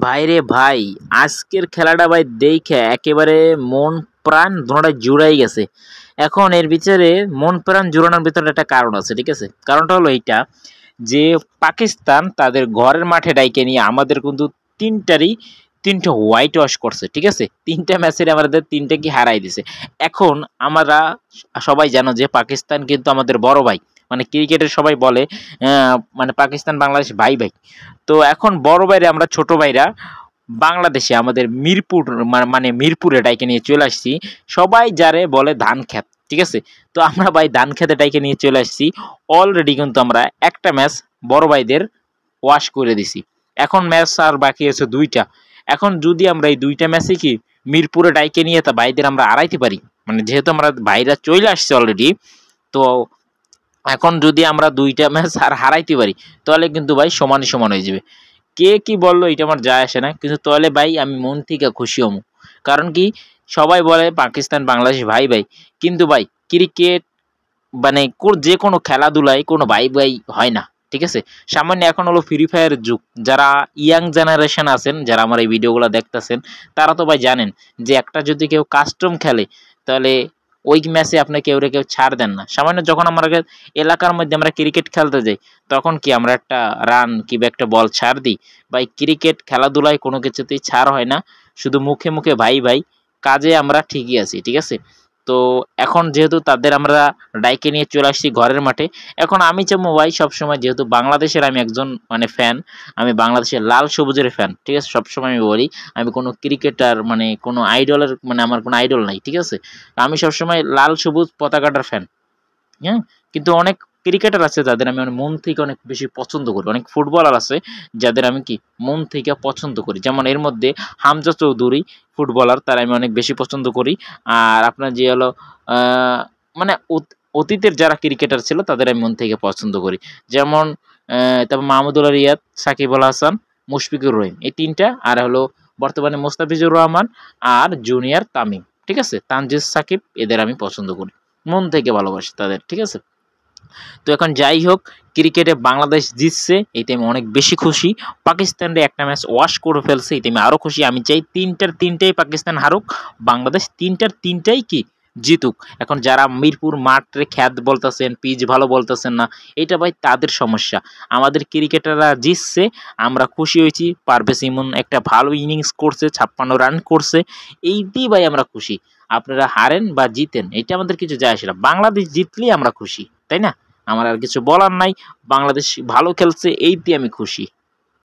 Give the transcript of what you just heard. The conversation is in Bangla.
ভাইরে ভাই, আজকের খেলাটা ভাই দেখে একেবারে মন প্রাণ দুটোটা জুড়াই গেছে। এখন এর ভিতরে মন প্রাণ জুড়ানোর ভিতরে একটা কারণ আছে, ঠিক আছে? কারণটা হলো এইটা যে পাকিস্তান তাদের ঘরের মাঠে ডাইকে নিয়ে আমাদের কিন্তু তিনটারই তিনটা হোয়াইট ওয়াশ করছে, ঠিক আছে? তিনটা ম্যাচের আমাদের তিনটা কি হারাই দিছে। এখন আমরা সবাই জানো যে পাকিস্তান কিন্তু আমাদের বড় ভাই, মানে ক্রিকেটের সবাই বলে মানে পাকিস্তান বাংলাদেশ ভাই ভাই। তো এখন বড় ভাইরা আমরা ছোট ভাইরা বাংলাদেশে আমাদের মিরপুর মানে মিরপুরে ডাইকে নিয়ে চলে আসছি। সবাই যারে বলে ধান খেত, ঠিক আছে? তো আমরা ভাই ধান খেতে ডাইকে নিয়ে চলে আসছি। অলরেডি কিন্তু আমরা একটা ম্যাচ বড় ভাইদের ওয়াশ করে দিছি। এখন ম্যাচ আর বাকি আছে দুইটা। এখন যদি আমরা এই দুইটা ম্যাচে কি মিরপুরে ডাইকে নিয়ে তা ভাইদের আমরা হারাইতে পারি, মানে যেহেতু আমরা ভাইরা চলে আসছে অলরেডি, তো এখন যদি আমরা দুইটা ম্যাচ আর হারাইতে পারি তাহলে কিন্তু ভাই সমানে সমান হয়ে যাবে। কে কি বললো এটা আমার যায় আসে না, কিন্তু তাহলে ভাই আমি মন থেকে খুশি হমু। কারণ কি, সবাই বলে পাকিস্তান বাংলাদেশ ভাই ভাই, কিন্তু ভাই ক্রিকেট মানে যে কোনো খেলাধুলায় কোনো ভাই ভাই হয় না, ঠিক আছে? সামান্য এখন হলো ফ্রি ফায়ারের যুগ। যারা ইয়াং জেনারেশন আছেন, যারা আমার এই ভিডিওগুলো দেখতেছেন, তারা তো ভাই জানেন যে একটা যদি কেউ কাস্টম খেলে তাহলে ওই ম্যাচে আপনি কেউ ছাড় দেন না। সামান্য যখন আমরা এলাকার মধ্যে আমরা ক্রিকেট খেলতে যাই, তখন কি আমরা একটা রান কিংবা একটা বল ছাড় দিই? ভাই ক্রিকেট খেলাধুলায় কোনো কিছুতেই ছাড় হয় না। শুধু মুখে মুখে ভাই ভাই, কাজে আমরা ঠিকই আছি, ঠিক আছে? তো এখন যেহেতু তাদের আমরা ডাইকে নিয়ে চলে আসছি ঘরের মাঠে, এখন আমি চাবো ভাই সবসময়, যেহেতু বাংলাদেশের আমি একজন মানে ফ্যান, আমি বাংলাদেশের লাল সবুজের ফ্যান, ঠিক আছে? সবসময় আমি বলি আমি কোনো ক্রিকেটার মানে কোনো আইডলের মানে আমার কোনো আইডল নাই, ঠিক আছে? আমি সবসময় লাল সবুজ পতাকাটার ফ্যান। হ্যাঁ, কিন্তু অনেক ক্রিকেটার আছে যাদের আমি মন থেকে অনেক বেশি পছন্দ করি, অনেক ফুটবলার আছে যাদের আমি কি মন থেকে পছন্দ করি। যেমন এর মধ্যে হামজা চৌধুরী ফুটবলার, তার আমি অনেক বেশি পছন্দ করি। আর আপনার যে হলো মানে অতীতের যারা ক্রিকেটার ছিল তাদের আমি মন থেকে পছন্দ করি। যেমন তারপর মাহমুদুল্লাহ রিয়াদ, সাকিব আল হাসান, মুশফিকুর রহিম, এই তিনটা। আর হলো বর্তমানে মোস্তাফিজুর রহমান আর জুনিয়র তামিম, ঠিক আছে? তানজিদ সাকিব, এদের আমি পছন্দ করি, মন থেকে ভালোবাসি তাদের, ঠিক আছে? তো এখন যাই হোক, ক্রিকেটে বাংলাদেশ জিতছে, এতে আমি অনেক বেশি খুশি। পাকিস্তানরে একটা ম্যাচ ওয়াশ করে ফেলছে, এতে আমি আরও খুশি। আমি চাই তিনটার তিনটাই পাকিস্তান হারুক, বাংলাদেশ তিনটার তিনটাই কি জিতুক। এখন যারা মিরপুর মাঠে খ্যাত বলতেছেন, পিচ ভালো বলতেছেন না, এটা ভাই তাদের সমস্যা। আমাদের ক্রিকেটাররা জিতছে, আমরা খুশি হয়েছি। পারভেজ ইমন একটা ভালো ইনিংস করছে, 56 রান করছে, এইটাই ভাই আমরা খুশি। আপনারা হারেন বা জিতেন এটা আমাদের কিছু যায় আসে না, বাংলাদেশ জিতলেই আমরা খুশি, তাই না? আমার আর কিছু বলার নাই। বাংলাদেশ ভালো খেলছে, এইতে আমি খুশি।